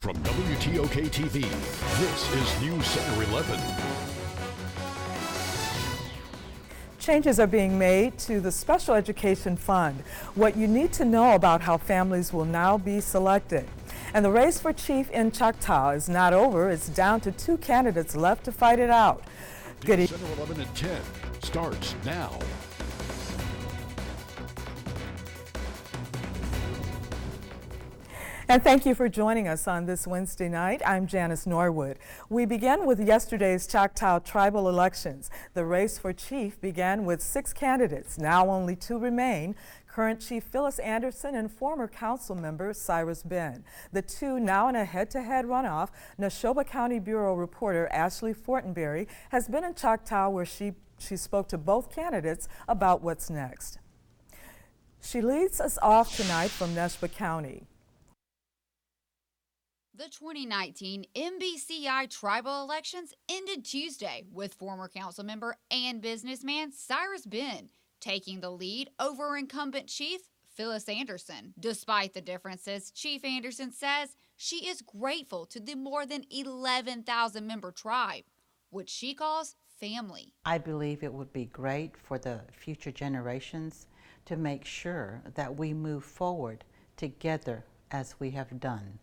From WTOK-TV, this is News Center 11. Changes are being made to the Special Education Fund. What you need to know about how families will now be selected. And the race for chief in Choctaw is not over. It's down to 2 candidates left to fight it out. Good News Center 11 at 10 starts now. And thank you for joining us on this Wednesday night. I'm Janice Norwood. We begin with yesterday's Choctaw tribal elections. The race for chief began with 6 candidates. Now only 2 remain. Current Chief Phyllis Anderson and former council member Cyrus Ben. The 2 now in a head-to-head runoff. Neshoba County Bureau reporter Ashley Fortenberry has been in Choctaw where she spoke to both candidates about what's next. She leads us off tonight from Neshoba County. The 2019 MBCI tribal elections ended Tuesday with former council member and businessman Cyrus Ben taking the lead over incumbent Chief Phyllis Anderson. Despite the differences, Chief Anderson says she is grateful to the more than 11,000 member tribe, which she calls family. I believe it would be great for the future generations to make sure that we move forward together as we have done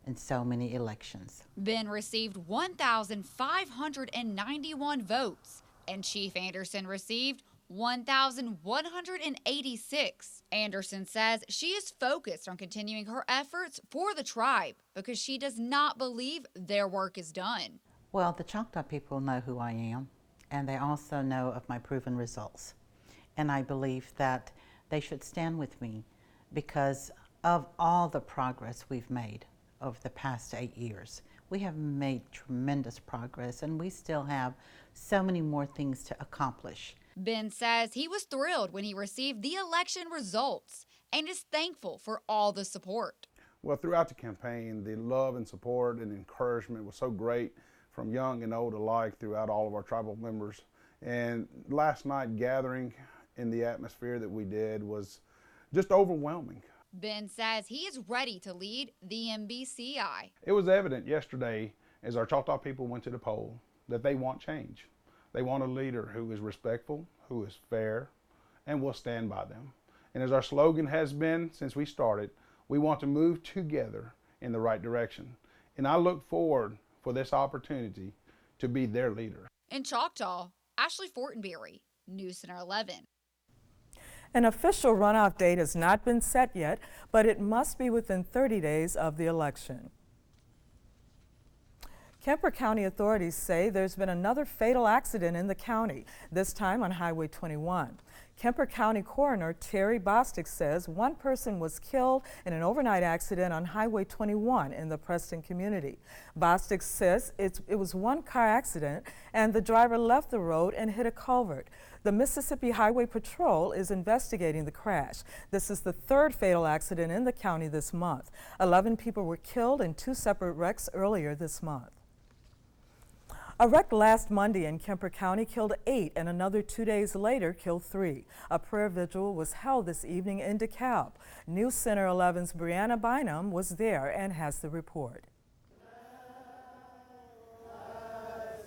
in so many elections. Ben received 1,591 votes, and Chief Anderson received 1,186. Anderson says she is focused on continuing her efforts for the tribe because she does not believe their work is done. Well, the Choctaw people know who I am, and they also know of my proven results. And I believe that they should stand with me because of all the progress we've made over the past 8 years. We have made tremendous progress, and we still have so many more things to accomplish. Ben says he was thrilled when he received the election results and is thankful for all the support. Well, throughout the campaign, the love and support and encouragement was so great from young and old alike throughout all of our tribal members. And last night gathering in the atmosphere that we did was just overwhelming. Ben says he is ready to lead the MBCI. It was evident yesterday as our Choctaw people went to the poll that they want change. They want a leader who is respectful, who is fair, and will stand by them. And as our slogan has been since we started, we want to move together in the right direction. And I look forward for this opportunity to be their leader. In Choctaw, Ashley Fortenberry, News Center 11. An official runoff date has not been set yet, but it must be within 30 days of the election. Kemper County authorities say there's been another fatal accident in the county, this time on Highway 21. Kemper County Coroner Terry Bostic says one person was killed in an overnight accident on Highway 21 in the Preston community. Bostic says it was one car accident and the driver left the road and hit a culvert. The Mississippi Highway Patrol is investigating the crash. This is the 3rd fatal accident in the county this month. 11 people were killed in 2 separate wrecks earlier this month. A wreck last Monday in Kemper County killed 8 and another 2 days later killed 3. A prayer vigil was held this evening in DeKalb. News Center 11's Brianna Bynum was there and has the report.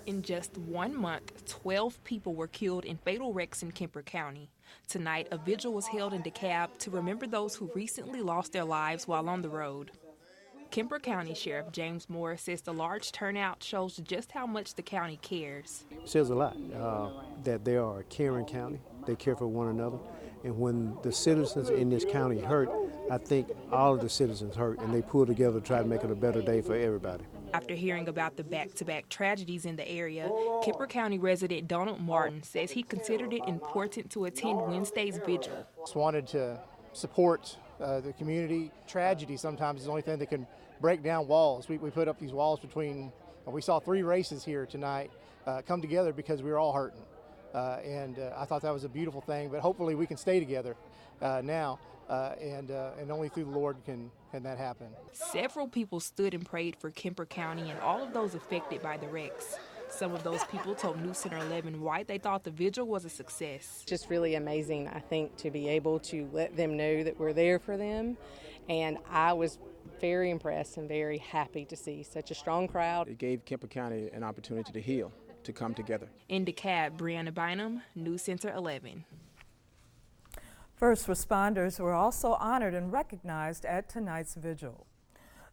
In just 1 month, 12 people were killed in fatal wrecks in Kemper County. Tonight, a vigil was held in DeKalb to remember those who recently lost their lives while on the road. Kemper County Sheriff James Moore says the large turnout shows just how much the county cares. It says a lot that they are a caring county. They care for one another. And when the citizens in this county hurt, I think all of the citizens hurt, and they pull together to try to make it a better day for everybody. After hearing about the back-to-back tragedies in the area, Kemper County resident Donald Martin says he considered it important to attend Wednesday's vigil. Just wanted to support the community. Tragedy sometimes is the only thing that can break down walls. We put up these walls between, we saw 3 races here tonight come together because we were all hurting. And I thought that was a beautiful thing, but hopefully we can stay together now, and only through the Lord can that happen. Several people stood and prayed for Kemper County and all of those affected by the wrecks. Some of those people told News Center 11 why they thought the vigil was a success. Just really amazing, I think, to be able to let them know that we're there for them. And I was very impressed and very happy to see such a strong crowd. It gave Kemper County an opportunity to heal, to come together. In DeKalb, Brianna Bynum, News Center 11. First responders were also honored and recognized at tonight's vigil.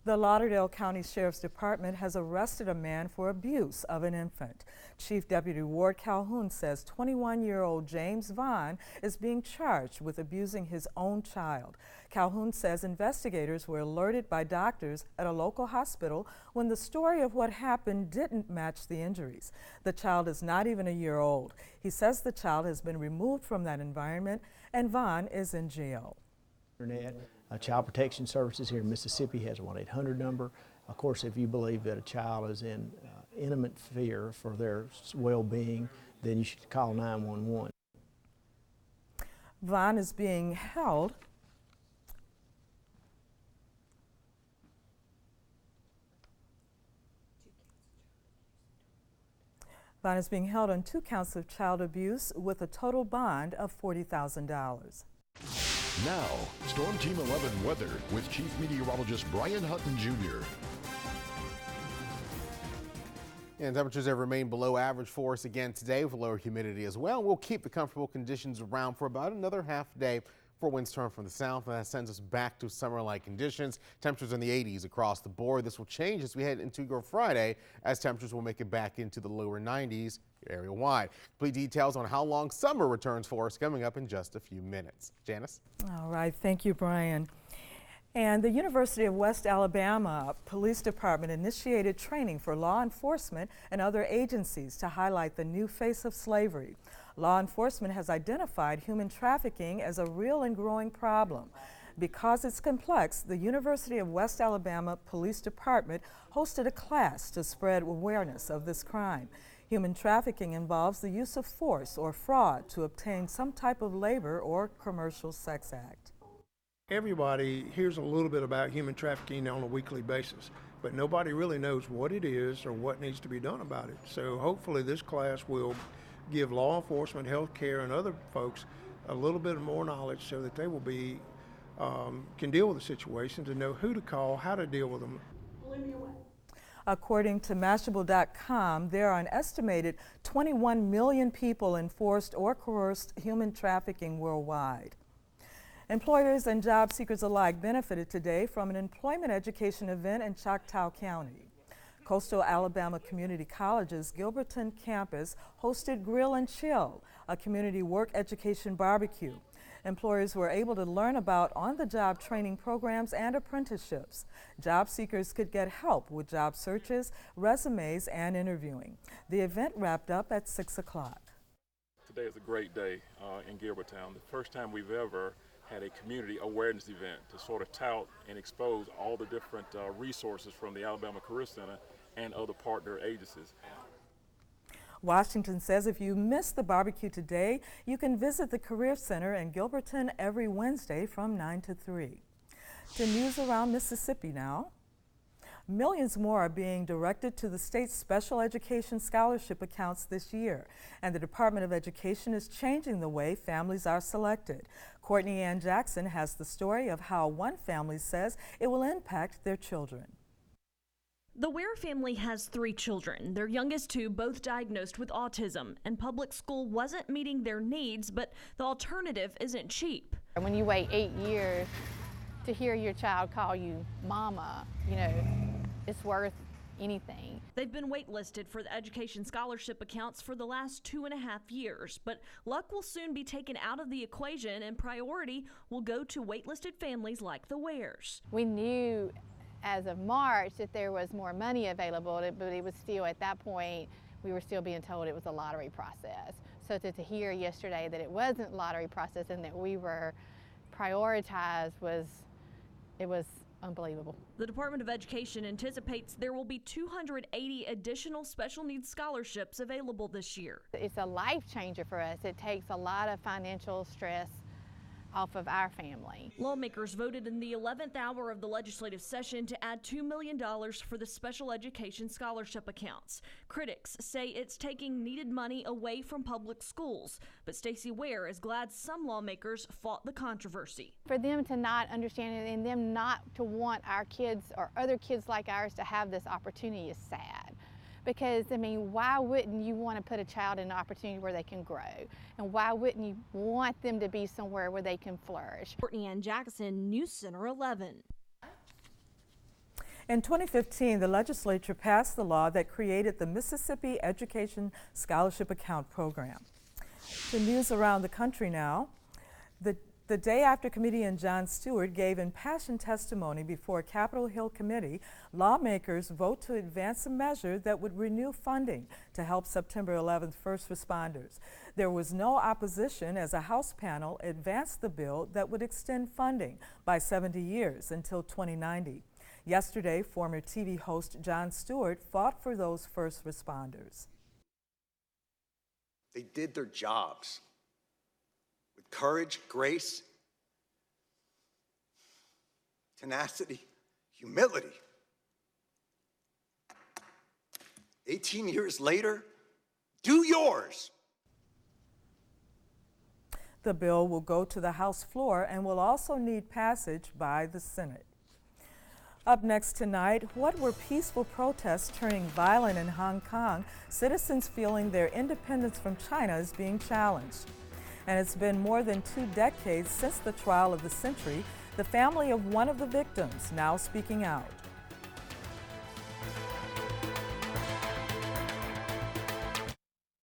The Lauderdale County Sheriff's Department has arrested a man for abuse of an infant. Chief Deputy Ward Calhoun says 21-year-old James Vaughn is being charged with abusing his own child. Calhoun says investigators were alerted by doctors at a local hospital when the story of what happened didn't match the injuries. The child is not even a year old. He says the child has been removed from that environment and Vaughn is in jail. Child Protection Services here in Mississippi has a 1-800 number. Of course, if you believe that a child is in imminent fear for their well-being, then you should call 911. Vaughn is being held on 2 counts of child abuse with a total bond of $40,000. Now, Storm Team 11 weather with Chief Meteorologist Brian Hutton Jr. And temperatures have remained below average for us again today with lower humidity as well. We'll keep the comfortable conditions around for about another half day before winds turn from the south, and that sends us back to summer-like conditions. Temperatures in the 80s across the board. This will change as we head into your Friday, as temperatures will make it back into the lower 90s area-wide. Complete details on how long summer returns for us coming up in just a few minutes. Janice? All right, thank you, Brian. And the University of West Alabama Police Department initiated training for law enforcement and other agencies to highlight the new face of slavery. Law enforcement has identified human trafficking as a real and growing problem. Because it's complex, the University of West Alabama Police Department hosted a class to spread awareness of this crime. Human trafficking involves the use of force or fraud to obtain some type of labor or commercial sex act. Everybody hears a little bit about human trafficking on a weekly basis, but nobody really knows what it is or what needs to be done about it. So hopefully this class will give law enforcement, healthcare, and other folks a little bit more knowledge so that they will be can deal with the situation, to know who to call, how to deal with them. According to Mashable.com, there are an estimated 21 million people in forced or coerced human trafficking worldwide. Employers and job seekers alike benefited today from an employment education event in Choctaw County. Coastal Alabama Community College's Gilberton campus hosted Grill and Chill, a community work education barbecue. Employers were able to learn about on-the-job training programs and apprenticeships. Job seekers could get help with job searches, resumes, and interviewing. The event wrapped up at 6 o'clock. Today is a great day in Gilbertown. The first time we've ever had a community awareness event to sort of tout and expose all the different resources from the Alabama Career Center and other partner agencies. Washington says if you missed the barbecue today, you can visit the Career Center in Gilberton every Wednesday from 9 to 3. To news around Mississippi now. Millions more are being directed to the state's special education scholarship accounts this year, and the Department of Education is changing the way families are selected. Courtney Ann Jackson has the story of how one family says it will impact their children. The Ware family has 3 children, their youngest 2 both diagnosed with autism, and public school wasn't meeting their needs, but the alternative isn't cheap. When you wait 8 years to hear your child call you mama, you know, it's worth anything. They've been waitlisted for the education scholarship accounts for the last 2.5 years, but luck will soon be taken out of the equation and priority will go to waitlisted families like the Wares. We knew as of March that there was more money available, but it was still, at that point, we were still being told it was a lottery process. So to hear yesterday that it wasn't lottery process and that we were prioritized was unbelievable. The Department of Education anticipates there will be 280 additional special needs scholarships available this year. It's a life changer for us. It takes a lot of financial stress off of our family. Lawmakers voted in the 11th hour of the legislative session to add $2 million for the special education scholarship accounts. Critics say it's taking needed money away from public schools, but Stacey Ware is glad some lawmakers fought the controversy. For them to not understand it and them not to want our kids or other kids like ours to have this opportunity is sad. Because, I mean, why wouldn't you want to put a child in an opportunity where they can grow? And why wouldn't you want them to be somewhere where they can flourish? Courtney Ann Jackson, News Center 11. In 2015, the legislature passed the law that created the Mississippi Education Scholarship Account Program. The news around the country now. The day after comedian Jon Stewart gave impassioned testimony before Capitol Hill Committee, lawmakers vote to advance a measure that would renew funding to help September 11th first responders. There was no opposition as a House panel advanced the bill that would extend funding by 70 years until 2090. Yesterday, former TV host Jon Stewart fought for those first responders. They did their jobs with courage, grace, tenacity, humility. 18 years later, do yours. The bill will go to the House floor and will also need passage by the Senate. Up next tonight, what were peaceful protests turning violent in Hong Kong? Citizens feeling their independence from China is being challenged. And it's been more than 2 decades since the trial of the century. The family of one of the victims now speaking out.